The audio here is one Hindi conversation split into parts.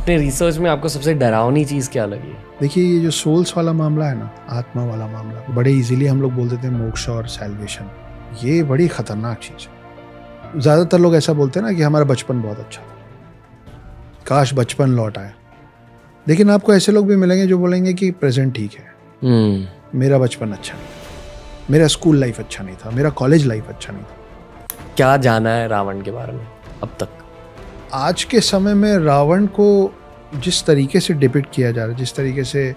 अपने रिसर्च में आपको सबसे डरावनी चीज़ क्या लगी? देखिए, ये जो सोल्स वाला मामला है ना, आत्मा वाला मामला, बड़े इजीली हम लोग बोल देते हैं मोक्ष और सैल्वेशन। ये बड़ी खतरनाक चीज़ है। ज़्यादातर लोग ऐसा बोलते हैं ना कि हमारा बचपन बहुत अच्छा था, काश बचपन लौट आया। लेकिन आपको ऐसे लोग भी मिलेंगे जो बोलेंगे कि प्रेजेंट ठीक है, मेरा बचपन अच्छा नहीं, मेरा स्कूल लाइफ अच्छा नहीं था, मेरा कॉलेज लाइफ अच्छा नहीं था। क्या जाना है रावण के बारे में अब तक? आज के समय में रावण को जिस तरीके से डिपिक्ट किया जा रहा है, जिस तरीके से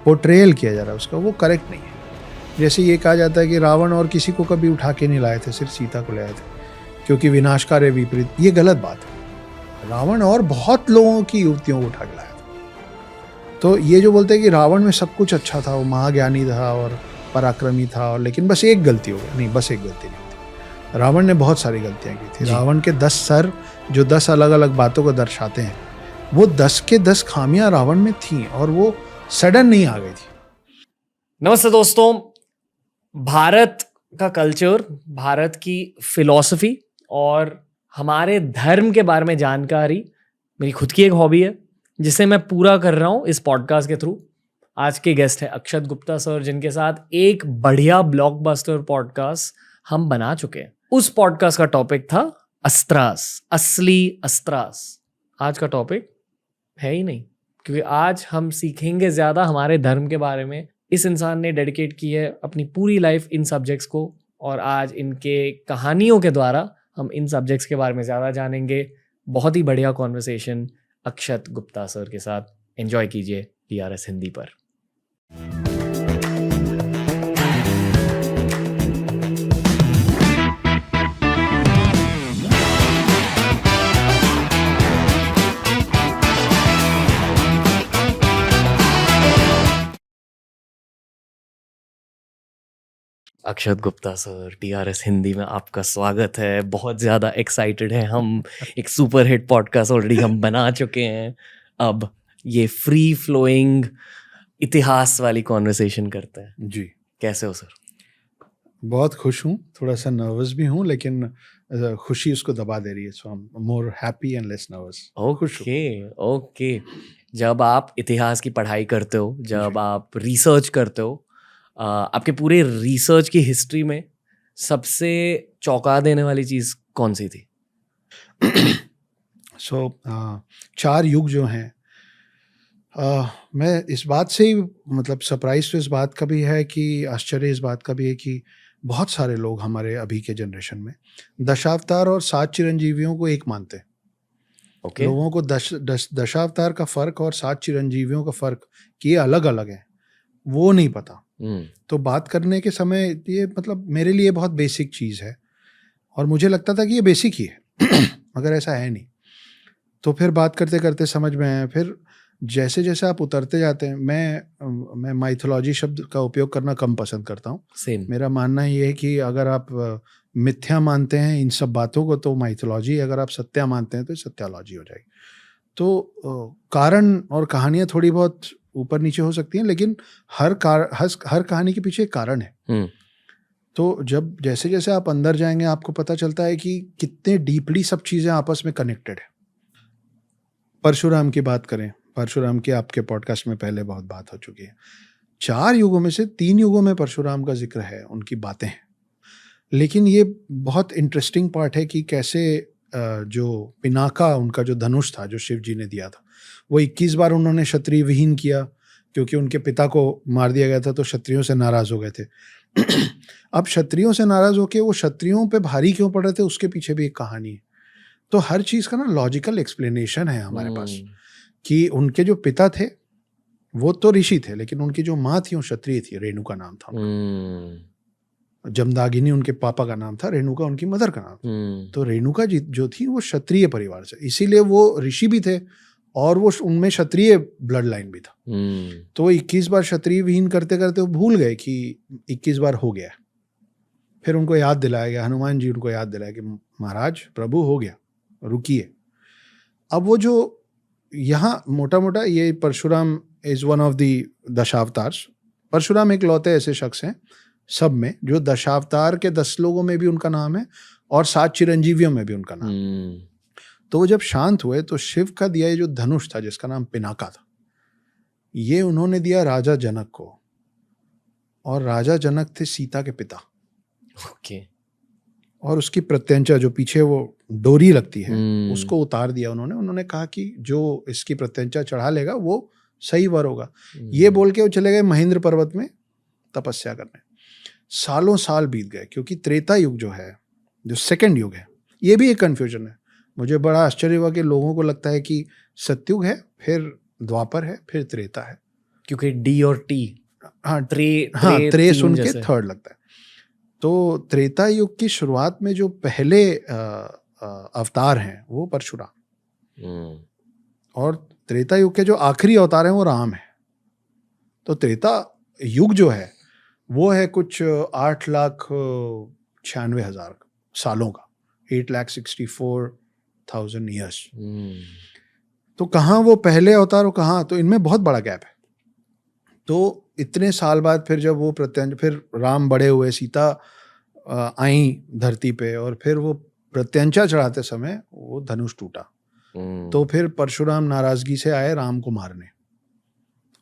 पोर्ट्रेयल किया जा रहा है उसका, वो करेक्ट नहीं है। जैसे ये कहा जाता है कि रावण और किसी को कभी उठा के नहीं लाए थे, सिर्फ सीता को लाए थे क्योंकि विनाशकारी विपरीत। ये गलत बात है। रावण और बहुत लोगों की युवतियों को उठा के लाया था। तो ये जो बोलते हैं कि रावण में सब कुछ अच्छा था, वो महाज्ञानी था और पराक्रमी था, और लेकिन बस एक गलती हो गई। नहीं, बस एक गलती नहीं थी। रावण ने बहुत सारी गलतियां की थी। रावण के 10 सर जो 10 अलग अलग बातों को दर्शाते हैं, वो 10 के 10 खामियां रावण में थी और वो सडन नहीं आ गई थी। नमस्ते दोस्तों, भारत का कल्चर, भारत की फिलॉसफी और हमारे धर्म के बारे में जानकारी मेरी खुद की एक हॉबी है, जिसे मैं पूरा कर रहा हूँ इस पॉडकास्ट के थ्रू। आज के गेस्ट है अक्षत गुप्ता सर, जिनके साथ एक बढ़िया ब्लॉकबस्टर पॉडकास्ट हम बना चुके हैं। उस पॉडकास्ट का टॉपिक था अस्त्रास, असली अस्त्रास। आज का टॉपिक है ही नहीं, क्योंकि आज हम सीखेंगे ज़्यादा हमारे धर्म के बारे में। इस इंसान ने डेडिकेट की है अपनी पूरी लाइफ इन सब्जेक्ट्स को, और आज इनके कहानियों के द्वारा हम इन सब्जेक्ट्स के बारे में ज़्यादा जानेंगे। बहुत ही बढ़िया कॉन्वर्सेशन अक्षत गुप्ता सर के साथ। एंजॉय कीजिए TRS हिंदी पर। अक्षत गुप्ता सर, TRS हिंदी में आपका स्वागत है। बहुत ज़्यादा एक्साइटेड है हम। एक सुपर हिट पॉडकास्ट ऑलरेडी हम बना चुके हैं। अब ये फ्री फ्लोइंग इतिहास वाली कॉन्वर्सेशन करते हैं। जी, कैसे हो सर? बहुत खुश हूँ, थोड़ा सा नर्वस भी हूँ, लेकिन खुशी उसको दबा दे रही है। So I am more happy and less nervous. Okay. जब आप इतिहास की पढ़ाई करते हो, जब आप रिसर्च करते हो, आपके पूरे रिसर्च की हिस्ट्री में सबसे चौंका देने वाली चीज़ कौन सी थी? सो 4 युग जो हैं, मैं इस बात से ही मतलब सरप्राइज तो इस बात का भी है कि आश्चर्य इस बात का भी है कि बहुत सारे लोग हमारे अभी के जनरेशन में दशावतार और 7 चिरंजीवियों को एक मानते हैं। ओके। लोगों को दशावतार का फर्क और 7 चिरंजीवियों का फर्क कि ये अलग अलग है, वो नहीं पता। तो बात करने के समय ये मतलब मेरे लिए बहुत बेसिक चीज़ है, और मुझे लगता था कि ये बेसिक ही है मगर ऐसा है नहीं। तो फिर बात करते करते समझ में आया। फिर जैसे जैसे आप उतरते जाते हैं, मैं माइथोलॉजी शब्द का उपयोग करना कम पसंद करता हूँ। सेम। मेरा मानना ये है कि अगर आप मिथ्या मानते हैं इन सब बातों को तो माइथोलॉजी, अगर आप सत्या मानते हैं तो सत्यालॉजी हो जाएगी। तो कारण और कहानियाँ थोड़ी बहुत ऊपर नीचे हो सकती हैं, लेकिन हर कहानी के पीछे एक कारण है। तो जब जैसे जैसे आप अंदर जाएंगे आपको पता चलता है कि कितने डीपली सब चीज़ें आपस में कनेक्टेड है। परशुराम की बात करें, परशुराम की आपके पॉडकास्ट में पहले बहुत बात हो चुकी है। 4 युगों में से 3 युगों में परशुराम का जिक्र है, उनकी बातें हैं। लेकिन ये बहुत इंटरेस्टिंग पार्ट है कि कैसे जो पिनाका, उनका जो धनुष था जो शिव जी ने दिया था, वो 21 बार उन्होंने क्षत्रिय विहीन किया क्योंकि उनके पिता को मार दिया गया था, तो क्षत्रियों से नाराज हो गए थे। अब क्षत्रियों से नाराज होकर वो क्षत्रियों पे भारी क्यों पड़ रहे थे, उसके पीछे भी एक कहानी है। तो हर चीज़ का ना लॉजिकल एक्सप्लेनेशन है हमारे पास, कि उनके जो पिता थे वो तो ऋषि थे, लेकिन उनकी जो माँ थी वो क्षत्रिय थी, रेणुका नाम था उनका। जमदागिनी उनके पापा का नाम था, रेणुका उनकी मदर का नाम था। तो रेणुका जी जो थी वो क्षत्रिय परिवार से, इसीलिए वो ऋषि भी थे और वो उनमें क्षत्रिय ब्लड लाइन भी था। तो 21 बार क्षत्रिय विहीन करते करते वो भूल गए कि 21 बार हो गया। फिर उनको याद दिलाया गया, हनुमान जी उनको याद दिलाया कि महाराज प्रभु हो गया, रुकिए। अब वो जो यहाँ मोटा मोटा ये Parshuram is one of the दशावतार्स। परशुराम एक लौते ऐसे शख्स हैं सब में जो दशावतार के 10 लोगों में भी उनका नाम है और 7 चिरंजीवियों में भी उनका नाम है। तो वो जब शांत हुए तो शिव का दिया ये जो धनुष था जिसका नाम पिनाका था, ये उन्होंने दिया राजा जनक को, और राजा जनक थे सीता के पिता। ओके। और उसकी प्रत्यंचा जो पीछे वो डोरी लगती है उसको उतार दिया उन्होंने कहा कि जो इसकी प्रत्यंचा चढ़ा लेगा वो सही वर होगा। ये बोल के वो चले गए महेंद्र पर्वत में तपस्या करने। सालों साल बीत गए, क्योंकि त्रेता युग जो है, जो सेकंड युग है, ये भी एक कंफ्यूजन है। मुझे बड़ा आश्चर्य हुआ कि लोगों को लगता है कि सतयुग है, फिर द्वापर है, फिर त्रेता है, क्योंकि डी और टी, हाँ त्रे त्रे तीन सुन के जैसे। थर्ड लगता है। तो त्रेता युग की शुरुआत में जो पहले अवतार हैं वो परशुराम, और त्रेता युग के जो आखिरी अवतार हैं वो राम है। तो त्रेता युग जो है वो है कुछ 8,96,000 सालों का, 8,64,000 ईयर्स। तो कहाँ वो पहले अवतार हो, कहाँ, तो इनमें बहुत बड़ा गैप है। तो इतने साल बाद फिर जब वो फिर राम बड़े हुए, सीता आई धरती पे, और फिर वो प्रत्यंचा चढ़ाते समय वो धनुष टूटा। तो फिर परशुराम नाराजगी से आए राम को मारने,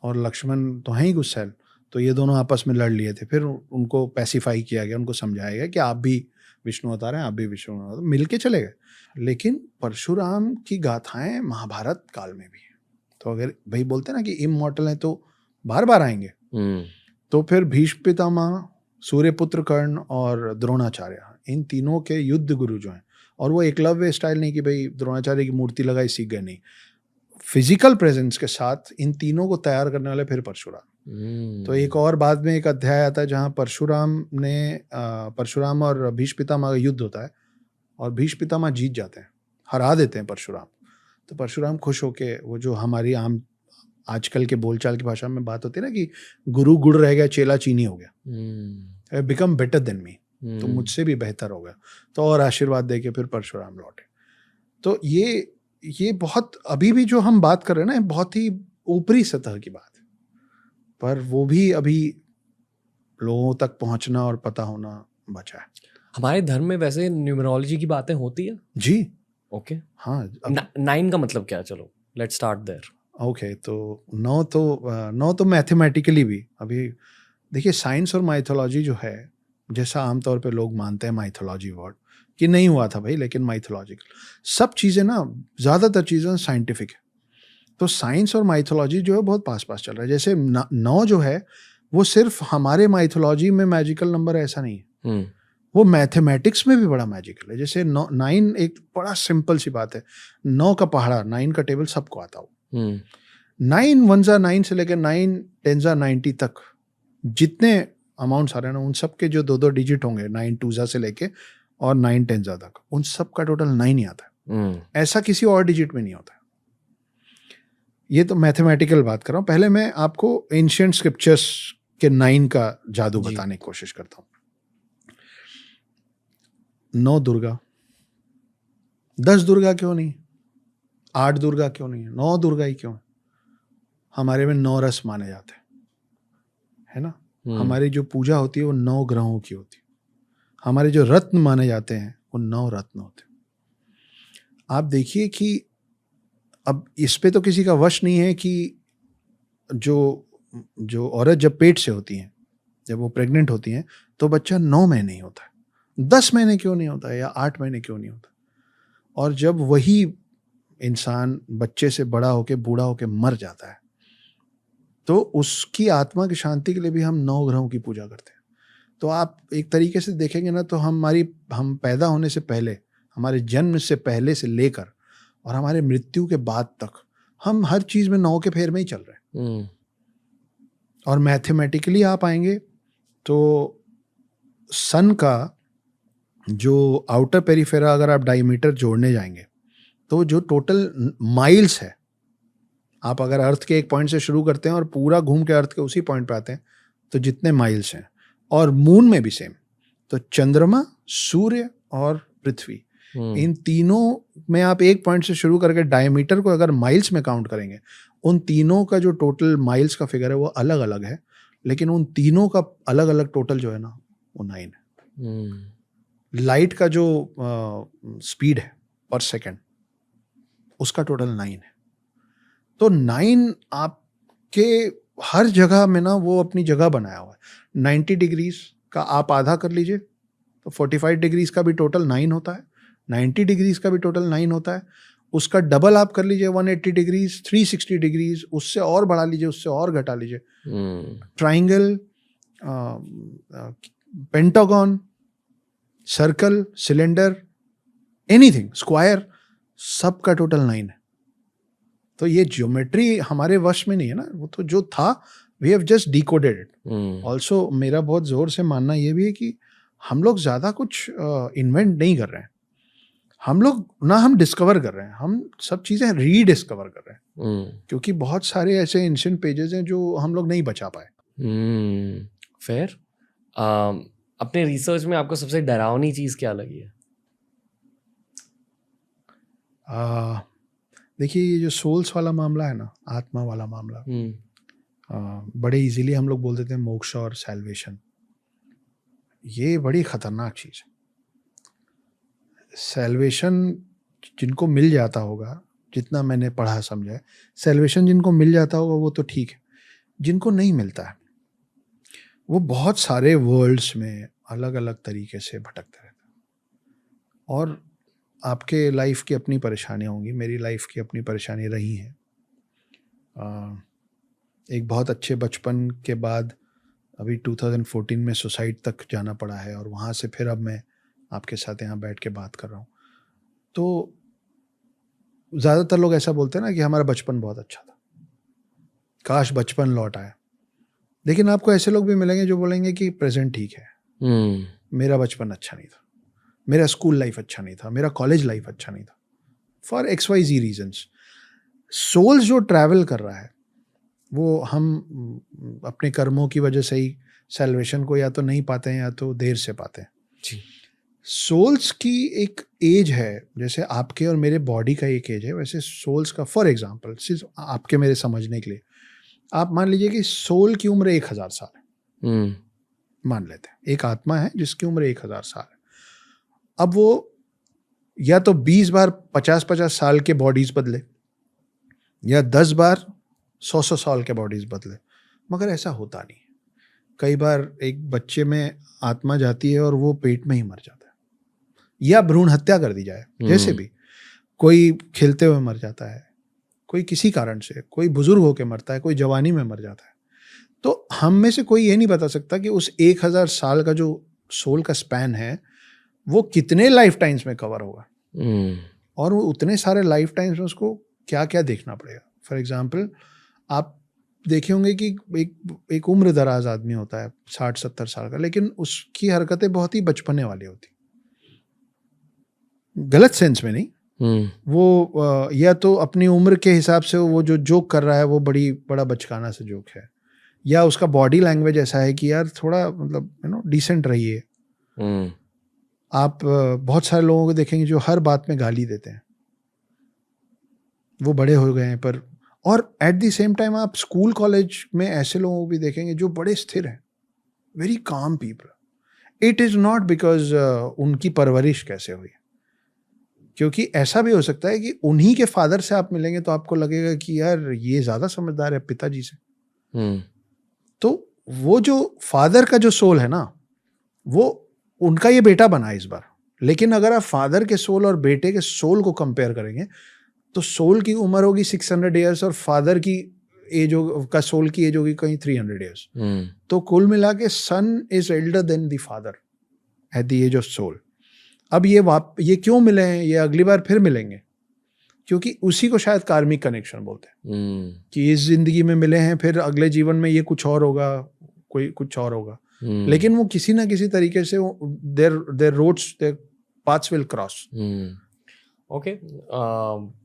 और लक्ष्मण तो हैं ही गुस्सैल, तो ये दोनों आपस में लड़ लिए थे। फिर उनको पैसिफाई किया गया, उनको समझाया गया कि आप भी विष्णु अवतार हैं, आप भी विष्णु अवतार, मिल के चले गए। लेकिन परशुराम की गाथाएं महाभारत काल में भी है। तो अगर भाई बोलते ना कि इमॉर्टल हैं तो बार बार आएंगे, तो फिर भीष्म पितामह, सूर्यपुत्र कर्ण और द्रोणाचार्य, इन तीनों के युद्ध गुरु जो हैं, और वो एकलव्य स्टाइल नहीं कि भाई द्रोणाचार्य की मूर्ति लगाई सीख गए, नहीं, फिजिकल प्रेजेंस के साथ इन तीनों को तैयार करने वाले फिर परशुराम। तो एक और बाद में एक अध्याय आता है जहाँ परशुराम और भीष्म पितामह का युद्ध होता है, और भीष्म पितामह जीत जाते हैं, हरा देते हैं परशुराम। तो परशुराम खुश होके, वो जो हमारी आम आजकल के बोलचाल की भाषा में बात होती है ना कि गुरु गुड़ रह गया, चेला चीनी हो गया, बिकम बेटर देन मी, तो मुझसे भी बेहतर हो गया, तो और आशीर्वाद दे के फिर परशुराम लौटे। तो ये बहुत, अभी भी जो हम बात कर रहे हैं ना, बहुत ही ऊपरी सतह की बात है, पर वो भी अभी लोगों तक पहुंचना और पता होना बचा है। हमारे धर्म में वैसे न्यूमरोलॉजी की बातें होती है जी, ओके। हाँ। 9 का मतलब क्या है? चलो लेट्स स्टार्ट देयर। ओके, तो 9 तो मैथमेटिकली भी, अभी देखिए साइंस और माइथोलॉजी जो है, जैसा आमतौर पे लोग मानते हैं माइथोलॉजी वर्ड कि नहीं हुआ था भाई, लेकिन माइथोलॉजिकल सब चीज़ें ना, ज़्यादातर चीज़ें साइंटिफिक है। तो साइंस और माइथोलॉजी जो है बहुत पास पास चल रहा है। जैसे 9 जो है वो सिर्फ हमारे माइथोलॉजी में मैजिकल नंबर है ऐसा नहीं है, वो मैथमेटिक्स में भी बड़ा मैजिकल है। जैसे 9 एक बड़ा सिंपल सी बात है, 9 का पहाड़ा, 9 का टेबल सबको आता हो, 9 1 9 से लेकर 9 10 90 तक जितने अमाउंट्स आ रहे हैं ना, उन सब के जो 2 डिजिट होंगे, 9 2 से लेके और 9 10 तक, उन सब का टोटल 9 ही आता है। ऐसा किसी और डिजिट में नहीं होता है। ये तो मैथमेटिकल बात कर रहा हूँ। पहले मैं आपको एंशिएंट स्क्रिप्चर्स के 9 का जादू बताने की कोशिश करता हूँ। 9 दुर्गा, 10 दुर्गा क्यों नहीं, 8 दुर्गा क्यों नहीं है, 9 दुर्गा ही क्यों है? हमारे में 9 रस माने जाते हैं, है ना। हमारी जो पूजा होती है वो 9 ग्रहों की होती है। हमारे जो रत्न माने जाते हैं वो 9 रत्न होते हैं। आप देखिए कि अब इस पे तो किसी का वश नहीं है कि जो औरत जब पेट से होती हैं, जब वो प्रेग्नेंट होती हैं, तो बच्चा 9 महीने ही होता है, 10 महीने क्यों नहीं होता है, या 8 महीने क्यों नहीं होता। और जब वही इंसान बच्चे से बड़ा होके बूढ़ा होके मर जाता है, तो उसकी आत्मा की शांति के लिए भी हम 9 ग्रहों की पूजा करते हैं। तो आप एक तरीके से देखेंगे ना, तो हम पैदा होने से पहले, हमारे जन्म से पहले से लेकर और हमारे मृत्यु के बाद तक, हम हर चीज में 9 के फेर में ही चल रहे हैं। और मैथमेटिकली आप आएंगे तो सन का जो आउटर पेरिफेरा, अगर आप डायमीटर जोड़ने जाएंगे, तो जो टोटल माइल्स है, आप अगर अर्थ के एक पॉइंट से शुरू करते हैं और पूरा घूम के अर्थ के उसी पॉइंट पे आते हैं, तो जितने माइल्स हैं, और मून में भी सेम, तो चंद्रमा, सूर्य और पृथ्वी, इन तीनों में आप एक पॉइंट से शुरू करके डायमीटर को अगर माइल्स में काउंट करेंगे, उन तीनों का जो टोटल माइल्स का फिगर है वो अलग अलग है, लेकिन उन तीनों का अलग अलग टोटल जो है ना, वो 9 है। लाइट का जो स्पीड है पर सेकेंड, उसका टोटल 9 है। तो 9 आपके हर जगह में ना वो अपनी जगह बनाया हुआ है। 90 डिग्रीज का आप आधा कर लीजिए तो 45 डिग्रीज का भी टोटल 9 होता है, 90 डिग्रीज का भी टोटल 9 होता है, उसका डबल आप कर लीजिए 180 डिग्रीज, 360 डिग्रीज, उससे और बढ़ा लीजिए, उससे और घटा लीजिए। Triangle, pentagon, circle, cylinder, anything, square, सबका टोटल 9 है। तो ये ज्योमेट्री हमारे वश में नहीं है ना, वो तो जो था we have just decoded it. Also मेरा बहुत जोर से मानना ये भी है कि हम लोग ज़्यादा कुछ इन्वेंट नहीं कर रहे हैं, हम लोग ना हम डिस्कवर कर रहे हैं, हम सब चीज़ें रीडिस्कवर कर रहे हैं। क्योंकि बहुत सारे ऐसे एंशिएंट पेजेस हैं जो हम लोग नहीं बचा पाए। फेयर। अपने रिसर्च में आपको सबसे डरावनी चीज़ क्या लगी है? देखिए ये जो सोल्स वाला मामला है ना, आत्मा वाला मामला, बड़े इजीली हम लोग बोल देते हैं मोक्ष और सैल्वेशन। ये बड़ी खतरनाक चीज़ है। सैल्वेशन जिनको मिल जाता होगा, जितना मैंने पढ़ा समझा है, सैल्वेशन जिनको मिल जाता होगा वो तो ठीक है, जिनको नहीं मिलता है वो बहुत सारे वर्ल्ड्स में अलग अलग तरीके से भटकते रहते हैं। और आपके लाइफ की अपनी परेशानियाँ होंगी, मेरी लाइफ की अपनी परेशानी रही हैं। एक बहुत अच्छे बचपन के बाद अभी 2014 में सुसाइड तक जाना पड़ा है, और वहाँ से फिर अब मैं आपके साथ यहाँ बैठ के बात कर रहा हूँ। तो ज़्यादातर लोग ऐसा बोलते हैं ना कि हमारा बचपन बहुत अच्छा था, काश बचपन लौट आए। लेकिन आपको ऐसे लोग भी मिलेंगे जो बोलेंगे कि प्रेजेंट ठीक है, मेरा बचपन अच्छा नहीं था, मेरा स्कूल लाइफ अच्छा नहीं था, मेरा कॉलेज लाइफ अच्छा नहीं था, फॉर XYZ रीजन्स। सोल्स जो ट्रैवल कर रहा है वो हम अपने कर्मों की वजह से ही सैल्वेशन को या तो नहीं पाते हैं या तो देर से पाते हैं जी। सोल्स की एक एज है, जैसे आपके और मेरे बॉडी का एक एज है, वैसे सोल्स का, फॉर एग्जांपल सिर्फ आपके मेरे समझने के लिए, आप मान लीजिए कि सोल की उम्र 1000 साल है, मान लेते हैं एक आत्मा है जिसकी उम्र 1000 साल है। अब वो या तो 20 बार 50-50 साल के बॉडीज बदले, या 10 बार 100 साल के बॉडीज बदले, मगर ऐसा होता नहीं। कई बार एक बच्चे में आत्मा जाती है और वो पेट में ही मर जाता है, या भ्रूण हत्या कर दी जाए, जैसे भी कोई खेलते हुए मर जाता है, कोई किसी कारण से, कोई बुजुर्ग होकर मरता है, कोई जवानी में मर जाता है। तो हम में से कोई ये नहीं बता सकता कि उस 1000 साल का जो सोल का स्पैन है वो कितने लाइफ टाइम्स में कवर होगा, और वो उतने सारे लाइफ टाइम्स में उसको क्या क्या देखना पड़ेगा। फॉर एग्जाम्पल आप देखे होंगे कि एक उम्र दराज आदमी होता है 60-70 साल का, लेकिन उसकी हरकतें बहुत ही बचपने वाली होती, गलत सेंस में नहीं। वो या तो अपनी उम्र के हिसाब से वो जो जोक कर रहा है वो बड़ा बचकाना सा जोक है, या उसका बॉडी लैंग्वेज ऐसा है कि यार थोड़ा मतलब डिसेंट रहिए। आप बहुत सारे लोगों को देखेंगे जो हर बात में गाली देते हैं, वो बड़े हो गए हैं पर, और एट द सेम टाइम आप स्कूल कॉलेज में ऐसे लोगों को भी देखेंगे जो बड़े स्थिर हैं, very calm people. It is not because उनकी परवरिश कैसे हुई, क्योंकि ऐसा भी हो सकता है कि उन्हीं के फादर से आप मिलेंगे तो आपको लगेगा कि यार ये ज़्यादा समझदार है पिताजी से। तो वो जो फादर का जो सोल है ना, वो उनका ये बेटा बना इस बार। लेकिन अगर आप फादर के सोल और बेटे के सोल को कंपेयर करेंगे तो सोल की उम्र होगी 600 ईयर्स और फादर की एज का सोल की एज होगी कहीं 300 ईयर्स। तो कुल मिला के son is elder than the father at the age of soul. अब ये क्यों मिले हैं, ये अगली बार फिर मिलेंगे, क्योंकि उसी को शायद कार्मिक कनेक्शन बोलते हैं कि इस जिंदगी में मिले हैं, फिर अगले जीवन में ये कुछ और होगा, कोई कुछ और होगा। लेकिन वो किसी ना किसी तरीके से their roads, their paths will cross. Okay.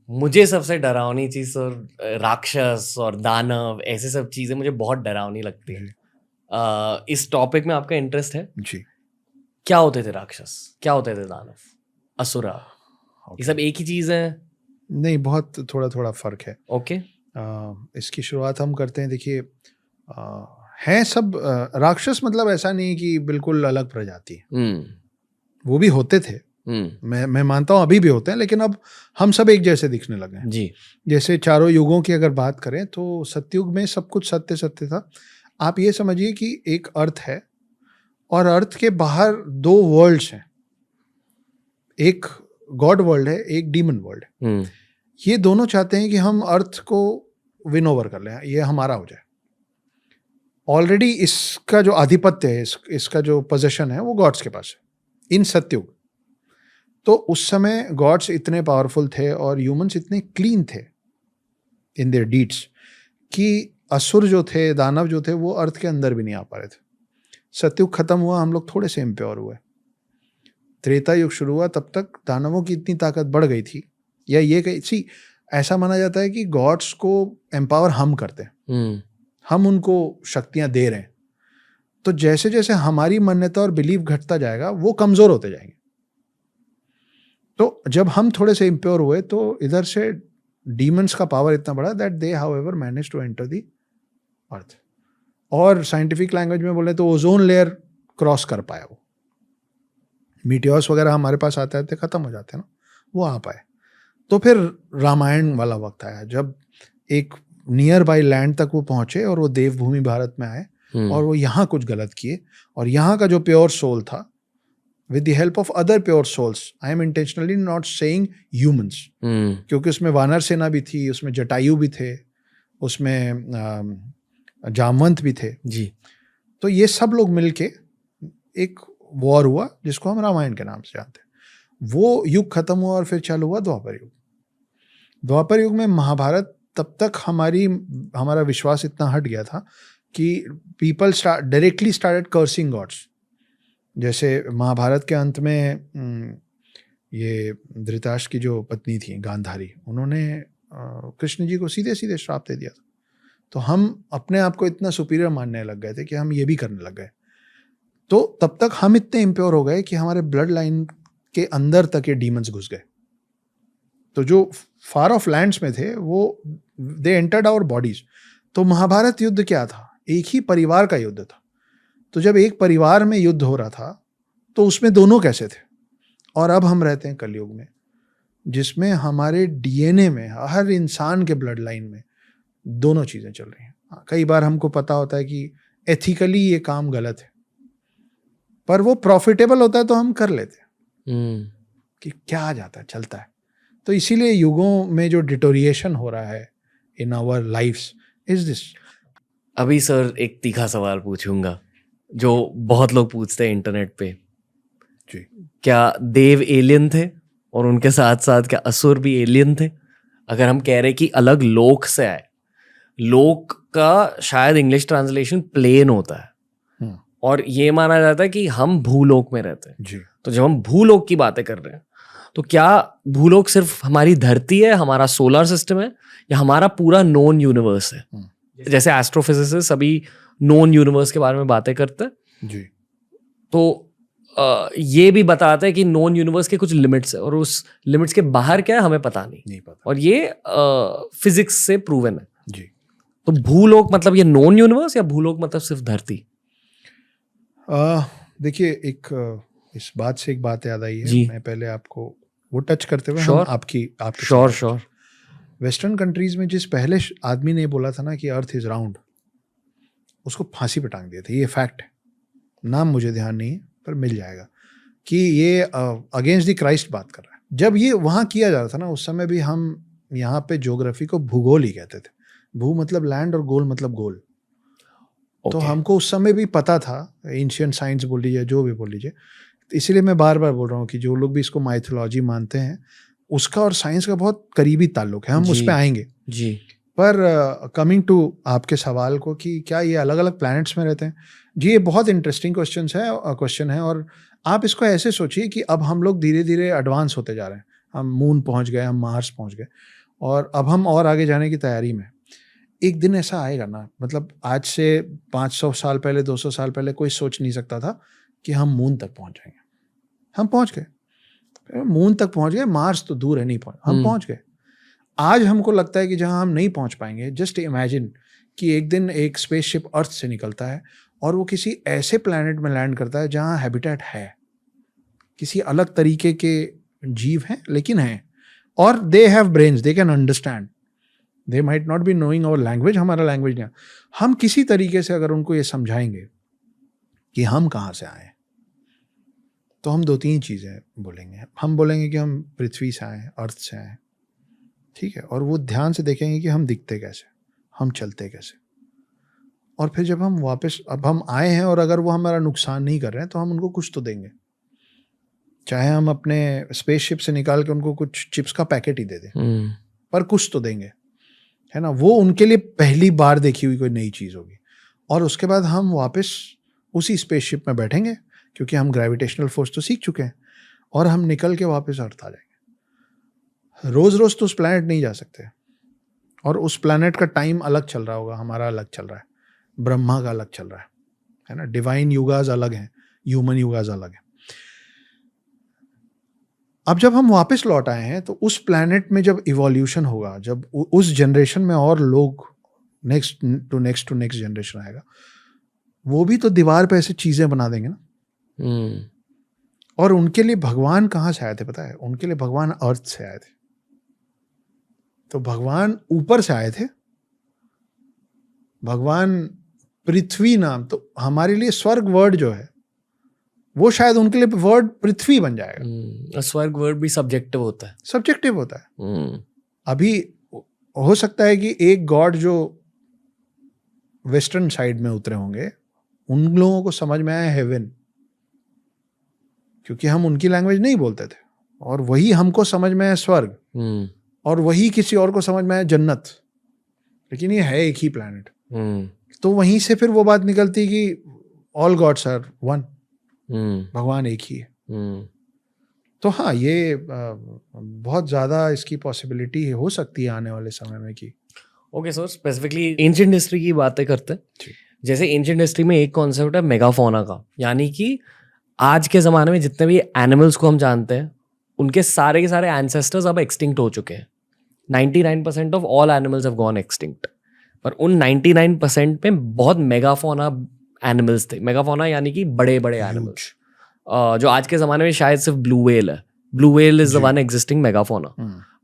मुझे सबसे डरावनी चीज और राक्षस और दानव, ऐसे सब चीजें मुझे बहुत डरावनी लगती है। इस टॉपिक में आपका इंटरेस्ट है जी? क्या होते थे राक्षस, क्या होते थे दानव, असुरा, ये सब एक ही चीज है? नहीं, बहुत थोड़ा थोड़ा फर्क है। ओके। इसकी शुरुआत हम करते हैं। देखिए हैं सब राक्षस, मतलब ऐसा नहीं कि बिल्कुल अलग प्रजाति है, वो भी होते थे, मैं मानता हूँ अभी भी होते हैं, लेकिन अब हम सब एक जैसे दिखने लगे हैं जी। जैसे चारों युगों की अगर बात करें तो सतयुग में सब कुछ सत्य सत्य था। आप ये समझिए कि एक अर्थ है और अर्थ के बाहर दो वर्ल्ड्स हैं, एक गॉड वर्ल्ड है, एक डीमन वर्ल्ड है। ये दोनों चाहते हैं कि हम अर्थ को विन ओवर कर लें, ये हमारा हो जाए। ऑलरेडी इसका जो आधिपत्य है, इसका जो पोजीशन है वो गॉड्स के पास है इन सतयुग। तो उस समय गॉड्स इतने पावरफुल थे और ह्यूमंस इतने क्लीन थे इन देयर डीड्स कि असुर जो थे, दानव जो थे, वो अर्थ के अंदर भी नहीं आ पा रहे थे। सतयुग खत्म हुआ, हम लोग थोड़े से इम्प्योर हुए। त्रेता युग शुरू हुआ, तब तक दानवों की इतनी ताकत बढ़ गई थी, या ये कहीं ऐसा माना जाता है कि गॉड्स को एम्पावर हम करते हैं, हम उनको शक्तियां दे रहे हैं। तो जैसे जैसे हमारी मान्यता और बिलीव घटता जाएगा वो कमजोर होते जाएंगे। तो जब हम थोड़े से इम्प्योर हुए तो इधर से डीमंस का पावर इतना बड़ा that they however manage to enter the earth. और साइंटिफिक लैंग्वेज में बोले तो ओजोन लेयर क्रॉस कर पाया वो। मीटियोर्स वगैरह हमारे पास आते आते खत्म हो जाते हैं ना, वो आ पाए। तो फिर रामायण वाला वक्त आया जब एक नियर बाई लैंड तक वो पहुंचे और वो देवभूमि भारत में आए और वो यहाँ कुछ गलत किए। और यहाँ का जो प्योर सोल था, with the help of other pure souls, I am intentionally not saying humans, क्योंकि उसमें वानर सेना भी थी, उसमें जटायु भी थे, उसमें जामवंत भी थे जी। तो ये सब लोग मिलके एक वॉर हुआ जिसको हम रामायण के नाम से जानते हैं। वो युग खत्म हुआ और फिर चालू हुआ द्वापर युग। द्वापर युग में महाभारत, तब तक हमारा विश्वास इतना हट गया था कि people directly started cursing gods. जैसे महाभारत के अंत में ये धृतराष्ट्र की जो पत्नी थी गांधारी, उन्होंने कृष्ण जी को सीधे सीधे श्राप दे दिया था। तो हम अपने आप को इतना सुपीरियर मानने लग गए थे कि हम ये भी करने लग गए। तो तब तक हम इतने इम्प्योर हो गए कि हमारे ब्लड लाइन के अंदर तक ये डीमंस घुस गए। तो जो फार ऑफ लैंड्स में थे वो दे एंटर्ड आवर बॉडीज। तो महाभारत युद्ध क्या था? एक ही परिवार का युद्ध था। तो जब एक परिवार में युद्ध हो रहा था तो उसमें दोनों कैसे थे? और अब हम रहते हैं कलयुग में जिसमें हमारे डीएनए में, हर इंसान के ब्लड लाइन में दोनों चीजें चल रही हैं। कई बार हमको पता होता है कि एथिकली ये काम गलत है, पर वो प्रॉफिटेबल होता है तो हम कर लेते हैं कि क्या आ जाता है, चलता है। तो इसीलिए युगों में जो डिटोरिएशन हो रहा है in our lifes is this. अभी सर एक तीखा सवाल पूछूंगा जो बहुत लोग पूछते हैं इंटरनेट पे जी। क्या देव एलियन थे और उनके साथ साथ क्या असुर भी एलियन थे? अगर हम कह रहे कि अलग लोक से आए, लोक का शायद इंग्लिश ट्रांसलेशन प्लेन होता है और ये माना जाता है कि हम भूलोक में रहते हैं जी। तो जब हम भूलोक की बातें कर रहे हैं तो क्या भूलोक सिर्फ हमारी धरती है, हमारा सोलर सिस्टम है, या हमारा पूरा नोन यूनिवर्स है? जैसे एस्ट्रोफिजिसिस्ट अभी नोन यूनिवर्स के बारे में बातें करते हैं जी। तो ये भी बताते हैं कि नोन यूनिवर्स के कुछ लिमिट्स है और उस लिमिट्स के बाहर क्या है हमें पता नहीं पता। और ये फिजिक्स से प्रूवन है जी। तो भूलोक मतलब ये नॉन यूनिवर्स या भूलोक मतलब सिर्फ धरती? देखिए, इस बात से एक बात याद आई है। जी। मैं पहले आपको वो टच करते हुए Sure. हम आपकी श्योर वेस्टर्न कंट्रीज में जिस पहले आदमी ने बोला था ना कि अर्थ इज राउंड, उसको फांसी पे टांग दिया था। ये फैक्ट है, नाम मुझे ध्यान नहीं है पर मिल जाएगा कि ये अगेंस्ट द क्राइस्ट बात कर रहा है। जब ये वहाँ किया जा रहा था ना, उस समय भी हम यहाँ पे ज्योग्राफी को भूगोल ही कहते थे। भू मतलब लैंड और गोल मतलब गोल। तो हमको उस समय भी पता था, एंशिएंट साइंस बोल लीजिए, जो भी बोल लीजिए। इसीलिए मैं बार बार बोल रहा हूँ कि जो लोग भी इसको माइथोलॉजी मानते हैं, उसका और साइंस का बहुत करीबी ताल्लुक है। हम उस पर आएंगे जी। पर कमिंग टू आपके सवाल को कि क्या ये अलग अलग प्लैनेट्स में रहते हैं, जी ये बहुत इंटरेस्टिंग क्वेश्चन है। और आप इसको ऐसे सोचिए कि अब हम लोग धीरे धीरे एडवांस होते जा रहे हैं। हम मून पहुंच गए, हम मार्स पहुंच गए और अब हम और आगे जाने की तैयारी में। एक दिन ऐसा आएगा ना, मतलब आज से 500 साल पहले, 200 साल पहले कोई सोच नहीं सकता था कि हम मून तक पहुंच जाएंगे। हम पहुंच गए, मून तक पहुंच गए, मार्स तो दूर है, नहीं पहुंच, हम पहुंच गए। आज हमको लगता है कि जहां हम नहीं पहुंच पाएंगे, जस्ट इमेजिन कि एक दिन एक स्पेसशिप अर्थ से निकलता है और वो किसी ऐसे प्लैनेट में लैंड करता है जहां हैबिटेट है। किसी अलग तरीके के जीव हैं, लेकिन हैं, और they have brains, they can understand, they might not be knowing our language, हमारा लैंग्वेज नहीं। हम किसी तरीके से अगर उनको ये समझाएंगे कि हम कहाँ से आए, तो हम 2-3 चीज़ें बोलेंगे। हम बोलेंगे कि हम पृथ्वी से आए, अर्थ से आए, ठीक है, और वो ध्यान से देखेंगे कि हम दिखते कैसे, हम चलते कैसे, और फिर जब हम वापस, अब हम आए हैं और अगर वो हमारा नुकसान नहीं कर रहे हैं तो हम उनको कुछ तो देंगे। चाहे हम अपने स्पेसशिप से निकाल के उनको कुछ चिप्स का पैकेट ही दे दें, पर कुछ तो देंगे, है ना। वो उनके लिए पहली बार देखी हुई कोई नई चीज़ होगी, और उसके बाद हम वापस उसी स्पेसशिप में बैठेंगे, क्योंकि हम ग्रेविटेशनल फोर्स तो सीख चुके हैं, और हम निकल के वापस अर्थ आ जाएंगे। रोज़ रोज़ तो उस प्लैनेट नहीं जा सकते, और उस प्लैनेट का टाइम अलग चल रहा होगा, हमारा अलग चल रहा है, ब्रह्मा का अलग चल रहा है ना। डिवाइन युगाज अलग हैं, ह्यूमन युगाज अलग हैं। अब जब हम वापस लौट आए हैं तो उस प्लैनेट में जब इवोल्यूशन होगा, जब उस जनरेशन में और लोग नेक्स्ट टू नेक्स्ट जनरेशन आएगा, वो भी तो दीवार पे ऐसे चीजें बना देंगे ना। और उनके लिए भगवान कहाँ से आए थे पता है? उनके लिए भगवान अर्थ से आए थे। तो भगवान ऊपर से आए थे, भगवान पृथ्वी नाम, तो हमारे लिए स्वर्ग वर्ड जो है वो शायद उनके लिए वर्ड पृथ्वी बन जाएगा। स्वर्ग वर्ड भी सब्जेक्टिव होता है, सब्जेक्टिव होता है। अभी हो सकता है कि एक गॉड जो वेस्टर्न साइड में उतरे होंगे, उन लोगों को समझ में आया हेवन, क्योंकि हम उनकी लैंग्वेज नहीं बोलते थे, और वही हमको समझ में आया स्वर्ग, और वही किसी और को समझ में आया जन्नत, लेकिन ये है एक ही प्लैनेट। तो वहीं से फिर वो बात निकलती कि ऑल गॉड्स आर वन, भगवान एक ही है। तो हाँ, ये बहुत ज़्यादा इसकी पॉसिबिलिटी हो सकती है आने वाले समय में कि okay sir, specifically ancient history की बातें करते हैं। जैसे एंशिएंट हिस्ट्री में एक कॉन्सेप्ट है मेगाफोना का, यानी कि आज के ज़माने में जितने भी एनिमल्स को हम जानते हैं उनके सारे के सारे एंसेस्टर्स अब एक्सटिंक्ट हो चुके हैं। 99% of all animals have gone extinct, पर उन 99% में बहुत मेगाफोना एनिमल्स थे। मेगाफोना यानी कि बड़े बड़े एनिमल्स, जो आज के ज़माने में शायद सिर्फ ब्लू व्हेल है। Blue whale is the one existing megafauna,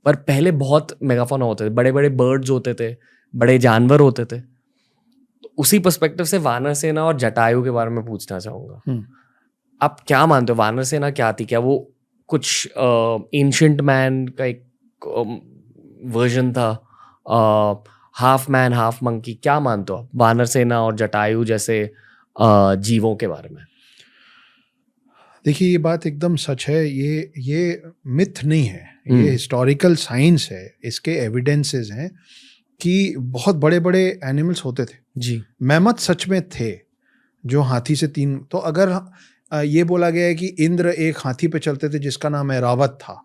पर पहले बहुत मेगाफोना होते थे, बड़े बड़े बर्ड्स होते थे, बड़े जानवर होते थे। तो उसी पर्सपेक्टिव से वानर सेना और जटायु के बारे में पूछना चाहूँगा। आप क्या मानते हो, वानर सेना क्या थी? क्या वो कुछ एंशिएंट मैन का एक वर्जन था, हाफ मैन हाफ मंकी? क्या मानते हो आप वानर सेना और जटायु जैसे जीवों के बारे में? देखिए, ये बात एकदम सच है। ये मिथ नहीं है, ये हिस्टोरिकल साइंस है। इसके एविडेंसेस हैं कि बहुत बड़े बड़े एनिमल्स होते थे जी। मैमथ सच में थे, जो हाथी से 3, तो अगर ये बोला गया है कि इंद्र एक हाथी पे चलते थे जिसका नाम ऐरावत था,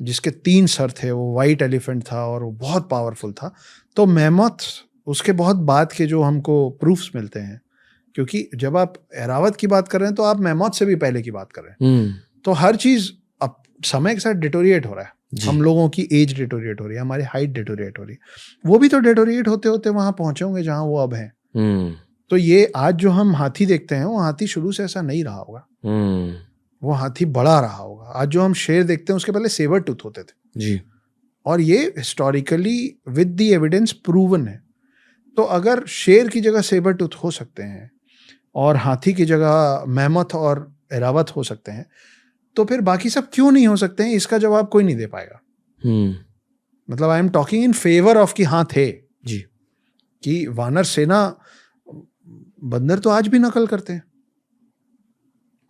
जिसके 3 सर थे, वो वाइट एलिफेंट था और वो बहुत पावरफुल था। तो मैमथ उसके बहुत बाद के जो हमको प्रूफ्स मिलते हैं, क्योंकि जब आप ऐरावत की बात कर रहे हैं तो आप मैमथ से भी पहले की बात कर रहे हैं। तो हर चीज़ अब समय के साथ डिटोरिएट हो रहा है। हम लोगों की एज डिटोरिएट हो रही है, हमारी हाइट डिटोरिएट हो रही है, वो भी तो डिटोरिएट होते होते वहाँ पहुँचे होंगे जहाँ वो अब हैं। तो ये आज जो हम हाथी देखते हैं, वो हाथी शुरू से ऐसा नहीं रहा होगा, वो हाथी बड़ा रहा होगा। आज जो हम शेर देखते हैं, उसके पहले सेबर टूथ होते थे जी, और ये historically with the evidence proven है। तो अगर शेर की जगह सेबर टूथ हो सकते हैं और हाथी की जगह मैमथ और ऐरावत हो सकते हैं, तो फिर बाकी सब क्यों नहीं हो सकते हैं? इसका जवाब कोई नहीं दे पाएगा। मतलब I am talking in favour of कि हाँ थे जी, कि वानर सेना, बंदर तो आज भी नकल करते हैं।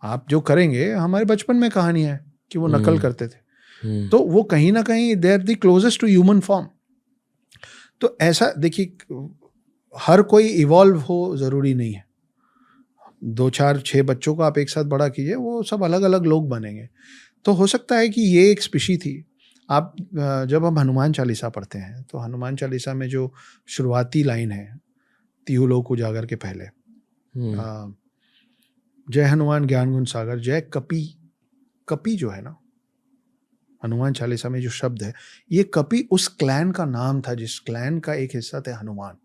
आप जो करेंगे, हमारे बचपन में कहानी है कि वो नकल करते थे। तो वो कहीं ना कहीं they are the closest to human form. तो ऐसा देखिए, हर कोई इवॉल्व हो जरूरी नहीं है। 2, 4, 6 बच्चों को आप एक साथ बड़ा कीजिए, वो सब अलग अलग लोग बनेंगे। तो हो सकता है कि ये एक स्पीशी थी। आप जब हम हनुमान चालीसा पढ़ते हैं, तो हनुमान चालीसा में जो शुरुआती लाइन है, तिहु लोक उजागर के पहले, जय हनुमान ज्ञान गुण सागर जय कपि। कपि जो है ना, हनुमान चालीसा में जो शब्द है, ये कपि उस क्लैन का नाम था जिस क्लैन का एक हिस्सा थे हनुमान।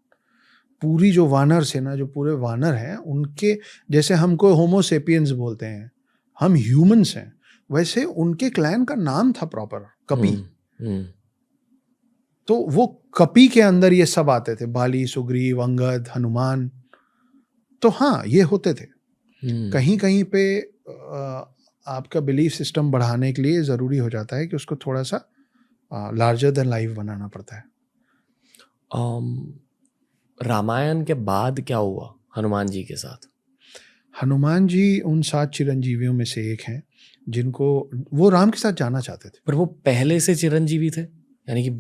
पूरी जो वानर सेना, जो पूरे वानर हैं, उनके जैसे हमको होमो सेपियंस बोलते हैं, हम ह्यूमंस हैं, वैसे उनके क्लैन का नाम था प्रॉपर कपि। तो वो कपि के अंदर ये सब आते थे, बाली, सुग्रीव, अंगद, हनुमान। तो हाँ, ये होते थे। कहीं कहीं पे आपका बिलीफ सिस्टम बढ़ाने के लिए ज़रूरी हो जाता है कि उसको थोड़ा सा लार्जर देन लाइफ बनाना पड़ता है। रामायण के बाद क्या हुआ हनुमान जी के साथ? हनुमान जी उन 7 चिरंजीवियों में से एक हैं जिनको वो राम के साथ जाना चाहते थे। पर वो पहले से चिरंजीवी थे, यानी कि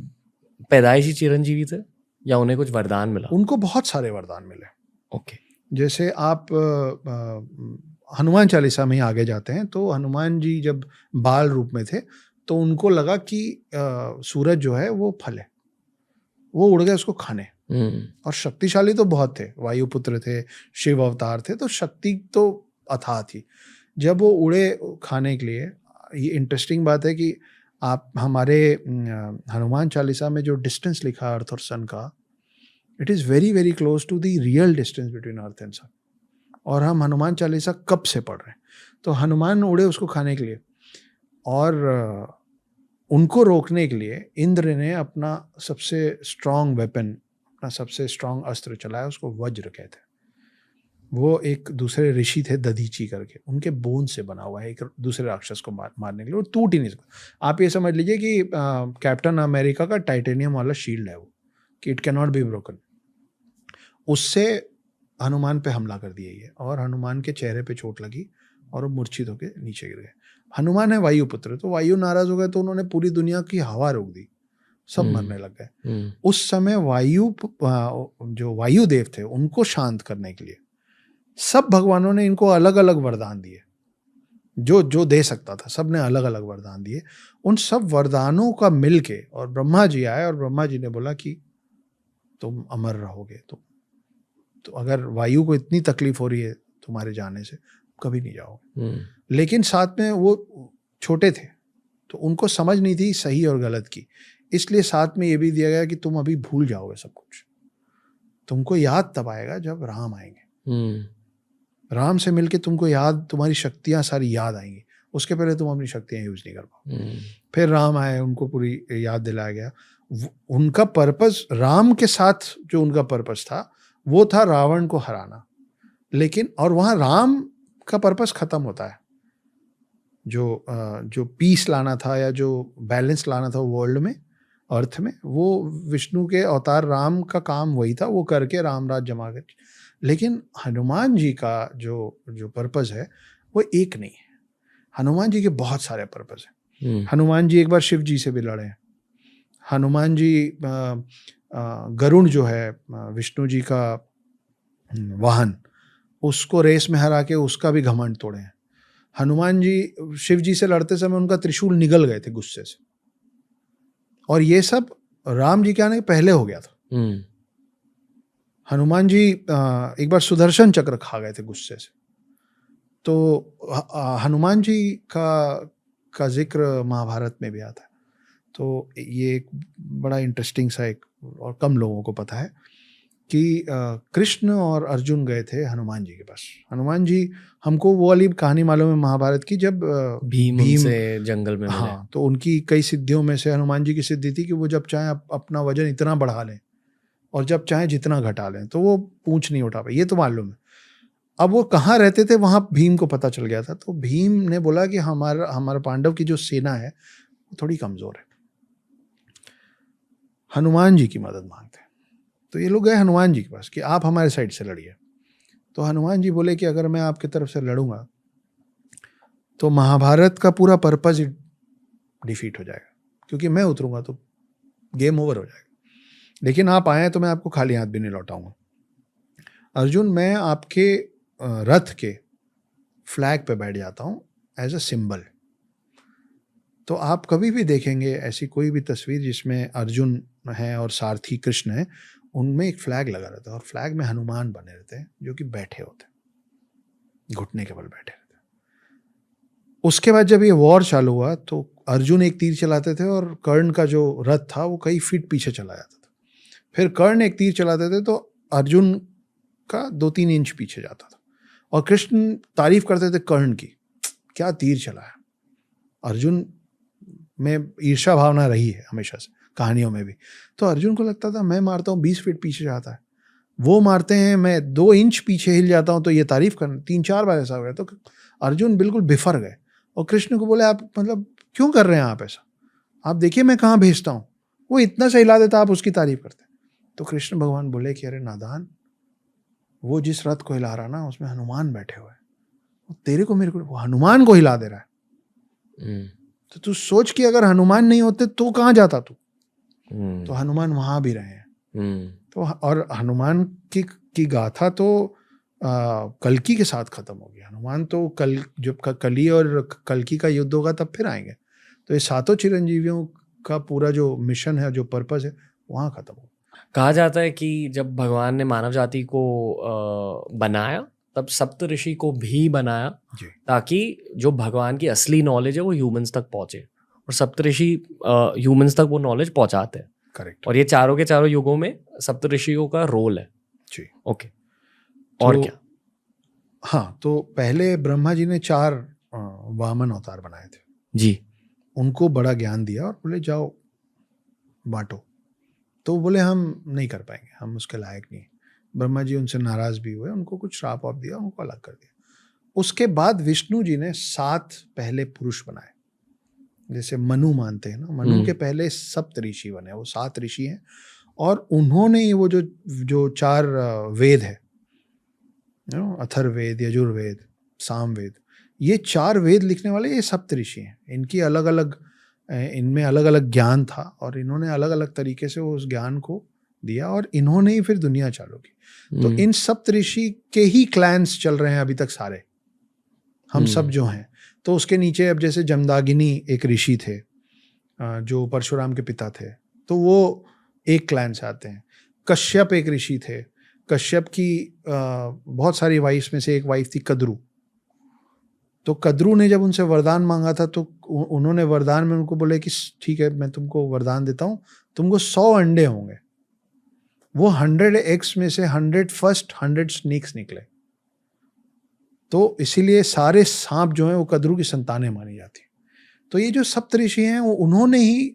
पैदाइशी चिरंजीवी थे, या उन्हें कुछ वरदान मिला? उनको बहुत सारे वरदान मिले। ओके। जैसे आप हनुमान चालीसा में आगे जाते हैं तो हनुमान जी जब बाल रूप में थे तो उनको लगा कि सूरज जो है वो फल है, वो उड़ गए उसको खाने। और शक्तिशाली तो बहुत थे, वायुपुत्र थे, शिव अवतार थे, तो शक्ति तो अथाह थी। जब वो उड़े खाने के लिए, ये इंटरेस्टिंग बात है कि आप हमारे हनुमान चालीसा में जो डिस्टेंस लिखा अर्थ और सन का, it is very very close to the real distance between earth and sun. और हम हनुमान चालीसा कब से पढ़ रहे हैं? तो हनुमान उड़े उसको खाने के लिए, और उनको रोकने के लिए इंद्र ने अपना सबसे स्ट्रांग वेपन, अपना सबसे स्ट्रांग अस्त्र चलाया, उसको वज्र कहते हैं। वो एक दूसरे ऋषि थे दधीची करके, उनके बोन से बना हुआ है, एक दूसरे राक्षस को मारने के लिए, और टूट ही नहीं सकता। आप ये समझ लीजिए कि कैप्टन अमेरिका का टाइटेनियम वाला शील्ड है वो, कि it can not be broken. उससे हनुमान पे हमला कर दिया ये, और हनुमान के चेहरे पे चोट लगी और वो मूर्छित होकर नीचे गिर गए। हनुमान है वायुपुत्र, तो वायु नाराज हो गए तो उन्होंने पूरी दुनिया की हवा रोक दी, सब मरने लग गए। उस समय जो वायुदेव थे उनको शांत करने के लिए सब भगवानों ने इनको अलग अलग वरदान दिए, जो जो दे सकता था सब ने अलग अलग वरदान दिए। उन सब वरदानों का मिलके, और ब्रह्मा जी आए और ब्रह्मा जी ने बोला कि तुम अमर रहोगे, तो अगर वायु को इतनी तकलीफ हो रही है तुम्हारे जाने से, कभी नहीं जाओगे। लेकिन साथ में वो छोटे थे तो उनको समझ नहीं थी सही और गलत की, इसलिए साथ में ये भी दिया गया कि तुम अभी भूल जाओगे सब कुछ, तुमको याद तब आएगा जब राम आएंगे। राम से मिलके तुमको याद, तुम्हारी शक्तियां सारी याद आएंगी, उसके पहले तुम अपनी शक्तियां यूज नहीं कर पाओ। फिर राम आए, उनको पूरी याद दिलाया गया। उनका पर्पस, राम के साथ जो उनका पर्पस था वो था रावण को हराना। लेकिन और वहाँ राम का पर्पस खत्म होता है, जो पीस लाना था या जो बैलेंस लाना था वर्ल्ड में, अर्थ में, वो विष्णु के अवतार राम का काम वही था, वो करके रामराज जमा कर। लेकिन हनुमान जी का जो पर्पस है वो एक नहीं है, हनुमान जी के बहुत सारे पर्पस हैं। हनुमान जी एक बार शिव जी से भी लड़े हैं। हनुमान जी गरुड़ जो है विष्णु जी का वाहन, उसको रेस में हरा के उसका भी घमंड तोड़े हैं। हनुमान जी शिव जी से लड़ते समय उनका त्रिशूल निगल गए थे गुस्से से, और ये सब राम जी के आने पहले हो गया था। हनुमान जी एक बार सुदर्शन चक्र खा गए थे गुस्से से। तो हनुमान जी का जिक्र महाभारत में भी आता है। तो ये एक बड़ा इंटरेस्टिंग सा, एक और कम लोगों को पता है कि कृष्ण और अर्जुन गए थे हनुमान जी के पास। हनुमान जी, हमको वो वाली कहानी मालूम है महाभारत की, जब भीम से जंगल में मिले। हाँ, तो उनकी कई सिद्धियों में से हनुमान जी की सिद्धि थी कि वो जब चाहे अपना वजन इतना बढ़ा लें और जब चाहे जितना घटा लें, तो वो पूंछ नहीं उठा पाए, ये तो मालूम है। अब वो कहाँ रहते थे वहां भीम को पता चल गया था, तो भीम ने बोला कि हमारा पांडव की जो सेना है वो थोड़ी कमजोर है, हनुमान जी की मदद मांगते हैं। तो ये लोग गए हनुमान जी के पास कि आप हमारे साइड से लड़िए। तो हनुमान जी बोले कि अगर मैं आपकी तरफ से लड़ूंगा तो महाभारत का पूरा पर्पस डिफीट हो जाएगा, क्योंकि मैं उतरूंगा तो गेम ओवर हो जाएगा। लेकिन आप आए तो मैं आपको खाली हाथ भी नहीं लौटाऊंगा। अर्जुन, मैं आपके रथ के फ्लैग पे बैठ जाता हूँ एज अ सिंबल। तो आप कभी भी देखेंगे ऐसी कोई भी तस्वीर जिसमें अर्जुन है और सारथी कृष्ण है, उनमें एक फ्लैग लगा रहता है, और फ्लैग में हनुमान बने रहते हैं जो कि बैठे होते हैं, घुटने के बल बैठे रहते हैं। उसके बाद जब ये वॉर चालू हुआ तो अर्जुन एक तीर चलाते थे और कर्ण का जो रथ था वो कई फीट पीछे चला जाता था। फिर कर्ण एक तीर चलाते थे तो अर्जुन का 2-3 इंच पीछे जाता था। और कृष्ण तारीफ करते थे कर्ण की क्या तीर चलाया। अर्जुन में ईर्ष्या भावना रही है हमेशा से, कहानियों में भी। तो अर्जुन को लगता था मैं मारता हूँ 20 फीट पीछे जाता है, वो मारते हैं मैं 2 इंच पीछे हिल जाता हूँ तो ये तारीफ करना। 3-4 बार ऐसा हो गया। तो अर्जुन बिल्कुल बिफर गए और कृष्ण को बोले आप मतलब क्यों कर रहे हैं आप ऐसा, आप देखिए मैं कहाँ भेजता हूँ, वो इतना सा हिला देता आप उसकी तारीफ करते। तो कृष्ण भगवान बोले कि अरे नादान, वो जिस रथ को हिला रहा ना उसमें हनुमान बैठे हुए हैं, तेरे को मेरे को वो हनुमान को हिला दे रहा है। तो तू सोच कि अगर हनुमान नहीं होते तो कहाँ जाता तू। तो हनुमान वहां भी रहे हैं। तो और हनुमान की गाथा तो कल्कि के साथ खत्म होगी। हनुमान तो जब कली और कल्कि का युद्ध होगा तब फिर आएंगे। तो ये 7 चिरंजीवियों का पूरा जो मिशन है, जो पर्पस है, वहाँ खत्म होगा। कहा जाता है कि जब भगवान ने मानव जाति को बनाया तब सप्त ऋषि को भी बनाया ताकि जो भगवान की असली नॉलेज है वो ह्यूमंस तक पहुंचे, और सप्त ऋषि ह्यूमंस तक वो नॉलेज पहुंचाते हैं। करेक्ट। और ये चारों के चारों युगों में सप्त ऋषियों का रोल है जी। ओके। और तो, क्या? हाँ, तो पहले ब्रह्मा जी ने 4 वामन अवतार बनाए थे जी। उनको बड़ा ज्ञान दिया और बोले जाओ बांटो। तो बोले हम नहीं कर पाएंगे, हम उसके लायक नहीं। ब्रह्मा जी उनसे नाराज भी हुए, उनको कुछ श्राप वाप दिया, उनको अलग कर दिया। उसके बाद विष्णु जी ने 7 पहले पुरुष बनाए, जैसे मनु मानते हैं ना, मनु के पहले सप्त ऋषि बने, वो 7 ऋषि हैं। और उन्होंने वो जो 4 वेद है, अथर्ववेद, यजुर्वेद, सामवेद, ये 4 वेद लिखने वाले ये सप्त ऋषि हैं। इनकी अलग अलग, इनमें अलग अलग ज्ञान था और इन्होंने अलग अलग तरीके से उस ज्ञान को दिया और इन्होंने ही फिर दुनिया चालू की। तो इन सप्त ऋषि के ही क्लैंस चल रहे हैं अभी तक सारे, हम सब जो हैं। तो उसके नीचे अब जैसे जमदागिनी एक ऋषि थे जो परशुराम के पिता थे, तो वो एक क्लैन से आते हैं। कश्यप एक ऋषि थे, कश्यप की बहुत सारी वाइफ्स में से एक वाइफ थी कद्रू। तो कद्रू ने जब उनसे वरदान मांगा था तो उन्होंने वरदान में उनको बोले कि ठीक है मैं तुमको वरदान देता हूँ, तुमको 100 अंडे होंगे। वो 100 एग्स में से 100 स्नेक्स निकले। तो इसीलिए सारे सांप जो हैं वो कद्रू की संतानें मानी जाती। तो ये जो सप्तऋषि हैं वो उन्होंने ही,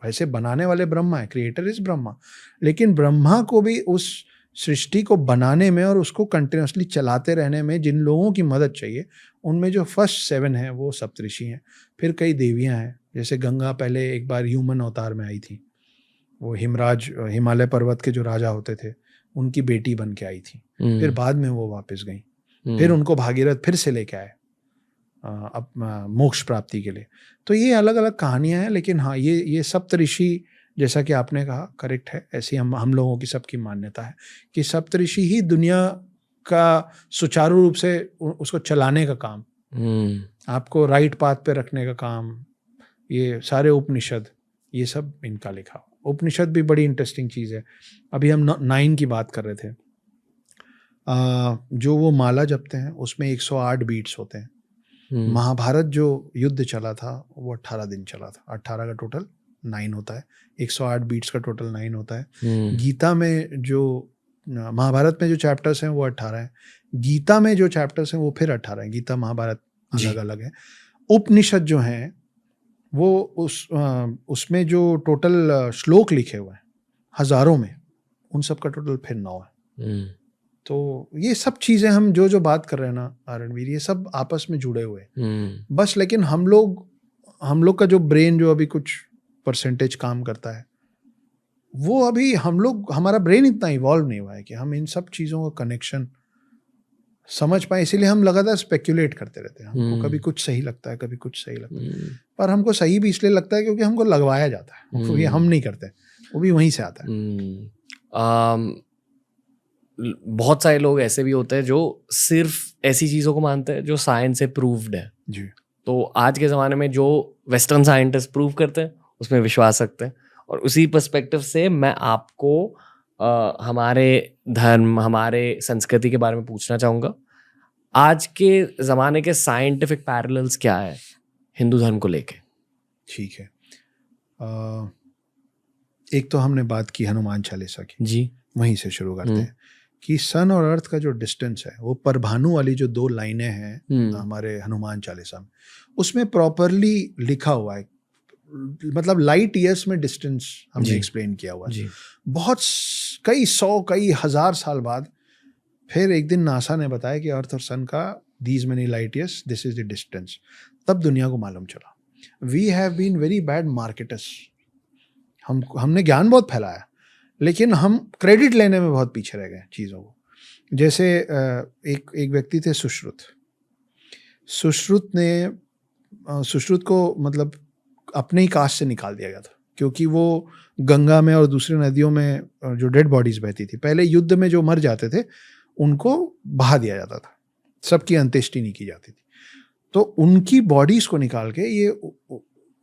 वैसे बनाने वाले ब्रह्मा है, क्रिएटर इज ब्रह्मा, लेकिन ब्रह्मा को भी उस सृष्टि को बनाने में और उसको कंटिन्यूसली चलाते रहने में जिन लोगों की मदद चाहिए, उनमें जो फर्स्ट 7 हैं वो सप्तऋषि हैं। फिर कई देवियां हैं, जैसे गंगा पहले एक बार ह्यूमन अवतार में आई थी, वो हिमराज, हिमालय पर्वत के जो राजा होते थे, उनकी बेटी बन के आई थी। फिर बाद में वो वापस गई, फिर उनको भागीरथ फिर से लेके आए अब मोक्ष प्राप्ति के लिए। तो ये अलग अलग कहानियां हैं, लेकिन हाँ ये सप्तऋषि जैसा कि आपने कहा करेक्ट है। ऐसी हम लोगों की सबकी मान्यता है कि सप्तऋषि ही दुनिया का सुचारू रूप से उसको चलाने का काम, आपको राइट पाथ पे रखने का काम, ये सारे उपनिषद, ये सब इनका लिखा। उपनिषद भी बड़ी इंटरेस्टिंग चीज़ है। अभी हम 9 की बात कर रहे थे, जो वो माला जपते हैं उसमें 108 बीट्स होते हैं। महाभारत जो युद्ध चला था वो 18 दिन चला था। 18 का टोटल 9 होता है, 108 बीट्स का टोटल 9 होता है। गीता में जो महाभारत में जो चैप्टर्स हैं वो 18 हैं, गीता में जो चैप्टर्स हैं वो फिर 18 हैं। गीता महाभारत अलग अलग है। उपनिषद जो हैं वो उसमें जो टोटल श्लोक लिखे हुए हैं हजारों में, उन सब का टोटल फिर 9 है। तो ये सब चीज़ें हम जो बात कर रहे हैं ना रणवीर, ये सब आपस में जुड़े हुए हैं बस। लेकिन हम लोग का जो ब्रेन जो अभी कुछ परसेंटेज काम करता है, वो अभी हमारा ब्रेन इतना इवॉल्व नहीं हुआ है कि हम इन सब चीज़ों का कनेक्शन समझ पाए। इसीलिए हम लगातार स्पेक्युलेट करते रहते हैं। हमको कभी कुछ सही लगता है, कभी कुछ सही लगता है, पर हमको सही भी इसलिए लगता है क्योंकि हमको लगवाया जाता है। वो भी हम नहीं करते, वो भी वहीं से आता है। बहुत सारे लोग ऐसे भी होते हैं जो सिर्फ ऐसी चीज़ों को मानते हैं जो साइंस से प्रूव्ड है जी। तो आज के ज़माने में जो वेस्टर्न साइंटिस्ट प्रूव करते हैं उसमें विश्वास रखते हैं। और उसी पर्सपेक्टिव से मैं आपको हमारे धर्म, हमारे संस्कृति के बारे में पूछना चाहूँगा। आज के ज़माने के साइंटिफिक पैरेलल्स क्या है हिंदू धर्म को लेके? ठीक है, एक तो हमने बात की हनुमान चालीसा की, जी, वहीं से शुरू करते हैं कि सन और अर्थ का जो डिस्टेंस है वो परभानु वाली जो 2 लाइनें हैं हमारे हनुमान चालीसा में, उसमें प्रॉपरली लिखा हुआ है, मतलब लाइट ईयर्स में डिस्टेंस हमने एक्सप्लेन किया हुआ है। बहुत कई 100 कई हजार साल बाद फिर एक दिन नासा ने बताया कि अर्थ और सन का these many light years, this is the distance. तब दुनिया को मालूम चला। We have been very bad marketers. हमने ज्ञान बहुत फैलाया, लेकिन हम क्रेडिट लेने में बहुत पीछे रह गए चीज़ों को। जैसे एक व्यक्ति थे सुश्रुत को मतलब अपने ही कास्ट से निकाल दिया गया था, क्योंकि वो गंगा में और दूसरी नदियों में जो डेड बॉडीज बहती थी, पहले युद्ध में जो मर जाते थे उनको बहा दिया जाता था, सबकी अंत्येष्टि नहीं की जाती थी। तो उनकी बॉडीज को निकाल के ये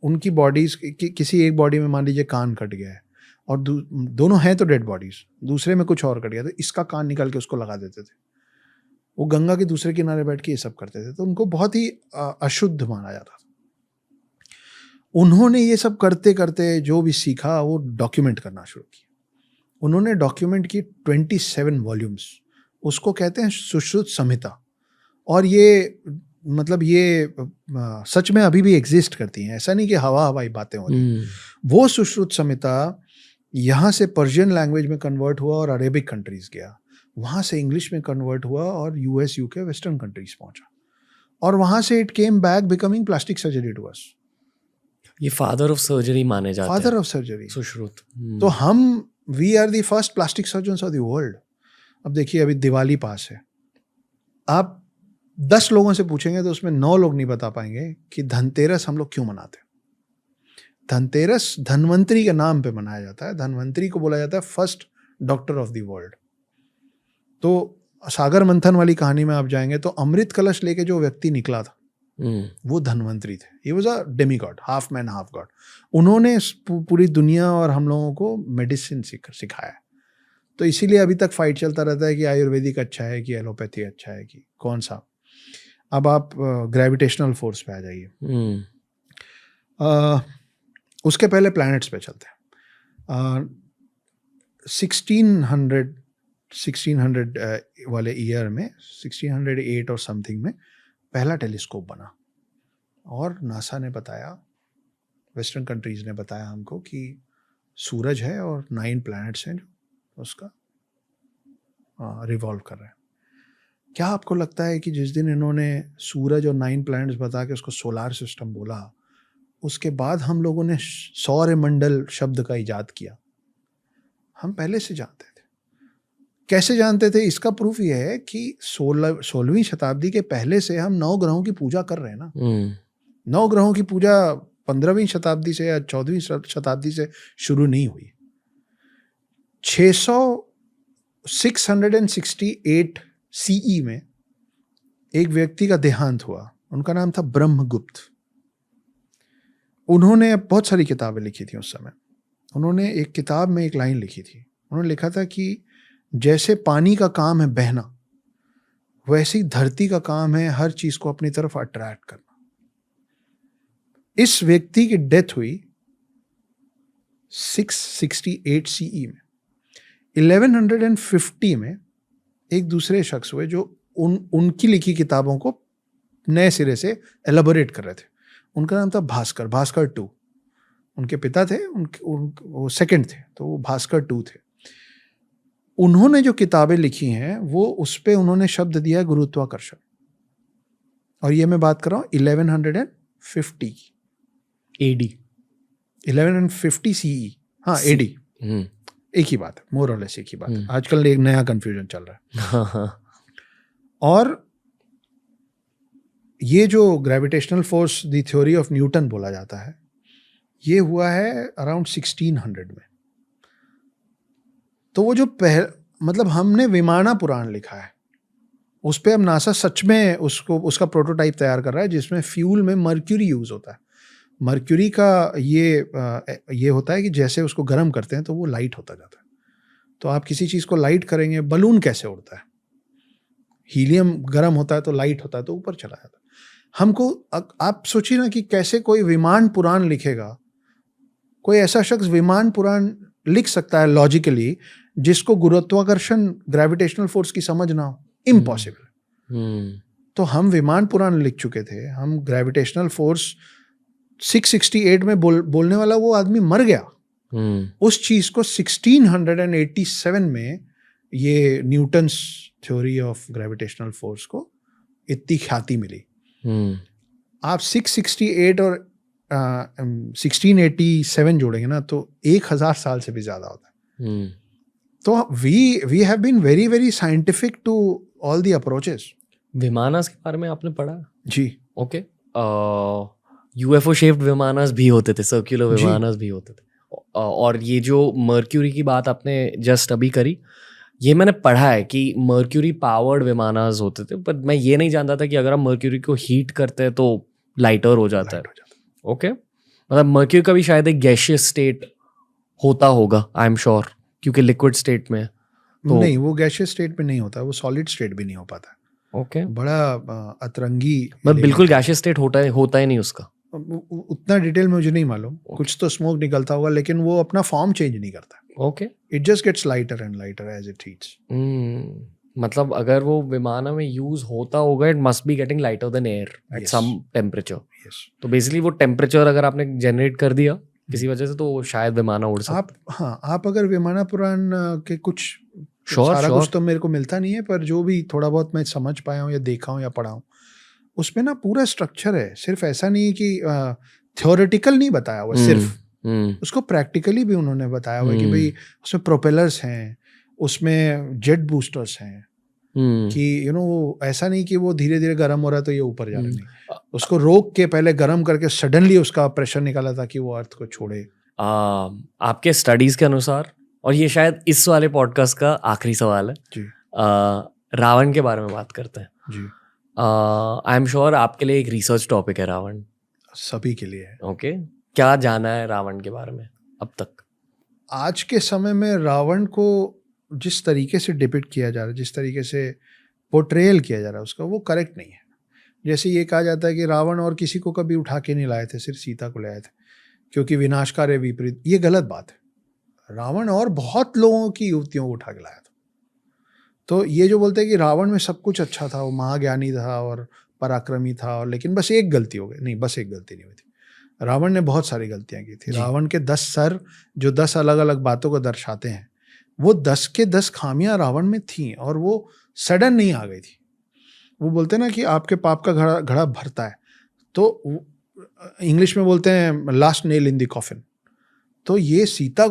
उनकी बॉडीज किसी एक बॉडी में मान लीजिए कान कट गया है और दोनों हैं तो डेड बॉडीज, दूसरे में कुछ और कट गया, तो इसका कान निकाल के उसको लगा देते थे। वो गंगा के दूसरे किनारे बैठ के ये सब करते थे, तो उनको बहुत ही अशुद्ध माना जाता था। उन्होंने ये सब करते करते जो भी सीखा वो डॉक्यूमेंट करना शुरू किया। उन्होंने डॉक्यूमेंट की 27 वॉल्यूम्स, उसको कहते हैं सुश्रुत संहिता। और ये मतलब ये सच में अभी भी एग्जिस्ट करती हैं, ऐसा नहीं कि हवाई बातें हो रही। वो सुश्रुत संहिता यहाँ से पर्शियन लैंग्वेज में कन्वर्ट हुआ और अरेबिक कंट्रीज गया, वहाँ से इंग्लिश में कन्वर्ट हुआ और यूएस यूके वेस्टर्न कंट्रीज पहुँचा, और वहाँ से it came back becoming plastic surgery to us. ये फादर ऑफ सर्जरी माने जाते हैं, फादर ऑफ सर्जरी सुश्रुत। तो हम we are the first plastic surgeons of the world. अब देखिए, अभी दिवाली पास है, आप 10 लोगों से पूछेंगे तो उसमें 9 लोग नहीं बता पाएंगे कि धनतेरस हम लोग क्यों मनाते हैं। धनतेरस धनवंतरी के नाम पे मनाया जाता है। धनवंतरी को बोला जाता है first doctor of the world. तो सागर मंथन वाली कहानी में आप जाएंगे तो अमृत कलश लेके जो व्यक्ति निकला था वो धनवंतरी थे। He was a Demi God, half man half God. उन्होंने पूरी दुनिया और हम लोगों को मेडिसिन सिखाया। तो इसीलिए अभी तक फाइट चलता रहता है कि आयुर्वेदिक अच्छा है कि एलोपैथी अच्छा है कि कौन सा। अब आप ग्रेविटेशनल फोर्स पे आ जाइए। उसके पहले प्लैनेट्स पे चलते हैं। 1600 वाले ईयर में, 1608 और समथिंग में पहला टेलीस्कोप बना, और नासा ने बताया, वेस्टर्न कंट्रीज ने बताया हमको कि सूरज है और 9 प्लैनेट्स हैं जो उसका रिवॉल्व कर रहे हैं। क्या आपको लगता है कि जिस दिन इन्होंने सूरज और 9 प्लैनेट्स बता के उसको सोलार सिस्टम बोला, उसके बाद हम लोगों ने सौरमंडल शब्द का इजाद किया? हम पहले से जानते थे। कैसे जानते थे? इसका प्रूफ ये है कि 16वीं शताब्दी के पहले से हम 9 ग्रहों की पूजा कर रहे हैं ना। 9 ग्रहों की पूजा 15वीं शताब्दी से या 14वीं शताब्दी से शुरू नहीं हुई। 668 सीई में एक व्यक्ति का देहांत हुआ, उनका नाम था ब्रह्मगुप्त। उन्होंने बहुत सारी किताबें लिखी थी उस समय। उन्होंने एक किताब में एक लाइन लिखी थी, उन्होंने लिखा था कि जैसे पानी का काम है बहना, वैसे ही धरती का काम है हर चीज को अपनी तरफ अट्रैक्ट करना। इस व्यक्ति की डेथ हुई 668 सीई में। 1150 में एक दूसरे शख्स हुए जो उनकी लिखी किताबों को नए सिरे से एलाबोरेट कर रहे थे। उनका नाम था भास्कर, भास्कर 2। उनके पिता थे, वो सेकंड थे, तो वो भास्कर 2 थे। उन्होंने जो किताबें लिखी हैं वो उस पे उन्होंने शब्द दिया है गुरुत्वाकर्षण। और ये मैं बात कर रहा हूँ 1150 की, एडी 1150 सीई। हाँ, एडी एक ही बात है, मोर और लेस एक ही बात है। आजकल एक नया कंफ्यूजन चल रहा है। और ये जो gravitational force the theory of Newton बोला जाता है, ये हुआ है अराउंड 1600 में। तो वो जो मतलब हमने विमाना पुराण लिखा है, उस पे अब नासा सच में उसका प्रोटोटाइप तैयार कर रहा है, जिसमें फ्यूल में मर्क्यूरी यूज होता है। मर्क्यूरी का ये होता है कि जैसे उसको गर्म करते हैं तो वो लाइट होता जाता है। तो आप किसी चीज़ को लाइट करेंगे, बलून कैसे उड़ता है? हीलियम गर्म होता है तो लाइट होता है, तो ऊपर चला जाता है। हमको आप सोचिए ना कि कैसे कोई विमान पुराण लिखेगा, कोई ऐसा शख्स विमान पुराण लिख सकता है लॉजिकली जिसको गुरुत्वाकर्षण ग्रेविटेशनल फोर्स की समझ ना हो? इम्पॉसिबल। तो हम विमान पुराण लिख चुके थे, हम ग्रेविटेशनल फोर्स 668 में बोलने वाला वो आदमी मर गया। उस चीज को 1687 में ये Newton's theory of gravitational force को इतनी ख्याति मिली। आप 668 और 1687 जोड़ेंगे ना तो 1000 साल से भी ज्यादा होता है। तो we have been very very scientific to all the approaches. विमानस के बारे में आपने पढ़ा? जी। ओके। यूएफओ शेप्ड विमानस भी होते थे, सर्कुलर विमानस भी होते थे। और ये जो मर्क्यूरी की बात आपने जस्ट अभी करी, ये मैंने पढ़ा है कि मर्क्यूरी पावर्ड विमानस होते थे, पर मैं ये नहीं जानता था कि अगर हम मर्क्यूरी को हीट करते हैं तो लाइटर हो जाता है। ओके, मतलब मर्क्यूरी का भी शायद एक गैशियस स्टेट होता होगा, आई एम श्योर, क्योंकि लिक्विड स्टेट में तो नहीं, वो गैशियस स्टेट में नहीं होता, वो सॉलिड स्टेट भी नहीं हो पाता। ओके, बड़ा अतरंगी, मतलब बिल्कुल गैशियस स्टेट होता ही नहीं उसका। उतना डिटेल में मुझे नहीं मालूम। कुछ तो स्मोक निकलता होगा, लेकिन वो अपना फॉर्म चेंज नहीं करता। Okay, it just gets lighter and lighter as it heats. मतलब अगर वो विमान में यूज होता होगा, it must be getting lighter than air at some temperature. तो बेसिकली वो टेम्परेचर अगर आपने जनरेट कर दिया किसी वजह से, तो शायद विमाना उड़ सकता। आप अगर विमाना पुराण के कुछ सारा कुछ तो मेरे को मिलता नहीं है, पर जो भी थोड़ा बहुत मैं समझ पाया हूँ या देखा हूँ या पढ़ा हूँ, उसमें ना पूरा स्ट्रक्चर है। सिर्फ ऐसा नहीं है कि थ्योरेटिकल नहीं बताया हुआ, सिर्फ उसको प्रैक्टिकली भी उन्होंने बताया हुआ कि भाई उसमें प्रोपेलर्स हैं, उसमें जेट बूस्टर्स हैं, कि ऐसा नहीं कि वो धीरे धीरे गर्म हो रहा है तो ये ऊपर जा रहा नहीं, उसको रोक के पहले गर्म करके सडनली उसका प्रेशर निकाला ताकि वो अर्थ को छोड़े। आपके स्टडीज के अनुसार, और ये शायद इस वाले पॉडकास्ट का आखिरी सवाल है जी, रावण के बारे में बात करते हैं जी। आई एम श्योर आपके लिए एक रिसर्च टॉपिक है रावण। सभी के लिए है। ओके, क्या जाना है रावण के बारे में अब तक? आज के समय में रावण को जिस तरीके से डिपिक्ट किया जा रहा है, जिस तरीके से पोर्ट्रेयल किया जा रहा है उसका, वो करेक्ट नहीं है। जैसे ये कहा जाता है कि रावण और किसी को कभी उठा के नहीं लाए थे, सिर्फ सीता को ले आए थे क्योंकि विनाशकारी विपरीत। ये गलत बात है। रावण और बहुत लोगों की युवतियों को उठा के लाया था। तो ये जो बोलते हैं कि रावण में सब कुछ अच्छा था, वो महाज्ञानी था और पराक्रमी था, और लेकिन बस एक गलती हो गई, नहीं, बस एक गलती नहीं हुई थी। रावण ने बहुत सारी गलतियां की थी। रावण के 10 सर जो 10 अलग अलग बातों को दर्शाते हैं, वो 10 के 10 खामियां रावण में थी, और वो सडन नहीं आ गई थी। वो बोलते हैं ना कि आपके पाप का घड़ा भरता है, तो इंग्लिश में बोलते हैं last nail in the coffin. तो ये सीता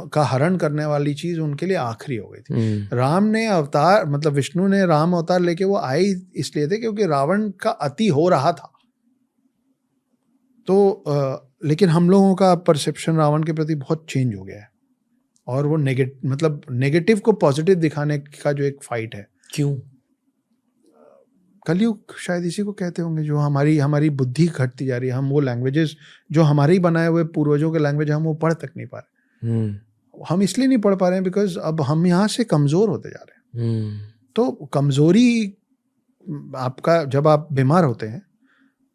का हरण करने वाली चीज उनके लिए आखिरी हो गई थी। राम ने अवतार, मतलब विष्णु ने राम अवतार लेके वो आए इसलिए थे क्योंकि रावण का अति हो रहा था। तो लेकिन हम लोगों का परसेप्शन रावण के प्रति बहुत चेंज हो गया है, और वो नेगेटिव को पॉजिटिव दिखाने का जो एक फाइट है। क्यों? कलयुग शायद इसी को कहते होंगे, जो हमारी बुद्धि घटती जा रही है। हम वो लैंग्वेजेस जो हमारे ही बनाए हुए पूर्वजों के लैंग्वेज, हम वो पढ़ तक नहीं पा रहे। हम इसलिए नहीं पढ़ पा रहे हैं बिकॉज अब हम यहाँ से कमजोर होते जा रहे हैं। तो कमजोरी आपका, जब आप बीमार होते हैं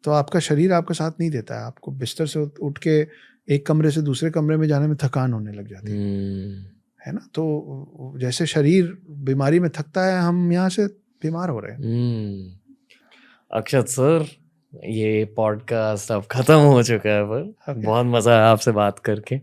तो आपका शरीर आपका साथ नहीं देता है। आपको बिस्तर से उठ के एक कमरे से दूसरे कमरे में जाने में थकान होने लग जाती है ना। तो जैसे शरीर बीमारी में थकता है, हम यहाँ से बीमार हो रहे हैं। अक्षत सर, ये पॉडकास्ट अब खत्म हो चुका है, पर बहुत मजा आया आपसे बात करके।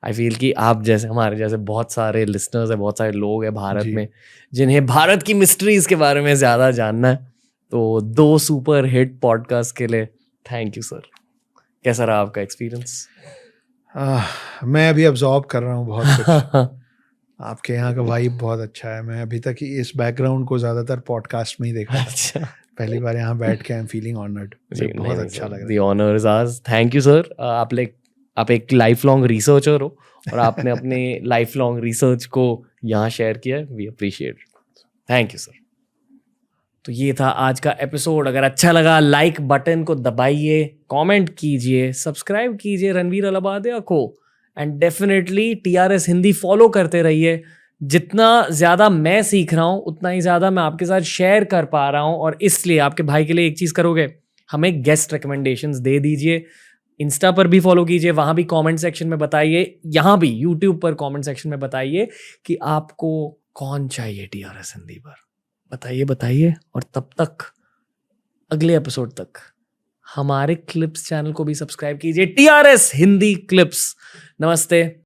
आई फील कि आप जैसे, हमारे जैसे बहुत सारे लिसनर्स हैं, बहुत सारे लोग हैं भारत में जिन्हें भारत की मिस्ट्रीज के बारे में ज़्यादा जानना है। तो 2 सुपर हिट पॉडकास्ट के लिए थैंक यू सर। कैसा रहा आपका एक्सपीरियंस? मैं अभी अब्जॉर्ब कर रहा हूँ बहुत कुछ। आपके यहाँ का वाइब बहुत अच्छा है। मैं अभी तक इस बैकग्राउंड को ज़्यादातर पॉडकास्ट में ही देखा था। पहली बार यहाँ बैठ के आई एम फीलिंग ऑनर्ड। बहुत अच्छा लग रहा है। The honour is ours. Thank you sir. आप एक लाइफ लॉन्ग रिसर्चर हो और आपने अपने लाइफ लॉन्ग रिसर्च को यहाँ शेयर किया है। We appreciate. Thank you sir. तो ये था आज का एपिसोड। अगर अच्छा लगा, लाइक बटन को दबाइए, कमेंट कीजिए, सब्सक्राइब कीजिए रणवीर अलाहाबादिया को, and definitely TRS Hindi follow करते रहिए। जितना ज़्यादा मैं सीख रहा हूँ, उतना ही ज़्यादा मैं आपके साथ शेयर कर पा रहा हूँ, और इसलिए आपके भाई के लिए एक चीज़ करोगे, हमें गेस्ट रिकमेंडेशंस दे दीजिए। इंस्टा पर भी फॉलो कीजिए, वहां भी कमेंट सेक्शन में बताइए, यहाँ भी यूट्यूब पर कमेंट सेक्शन में बताइए कि आपको कौन चाहिए टीआरएस हिंदी पर। बताइए। और तब तक अगले एपिसोड तक हमारे क्लिप्स चैनल को भी सब्सक्राइब कीजिए, टीआरएस हिंदी क्लिप्स। नमस्ते।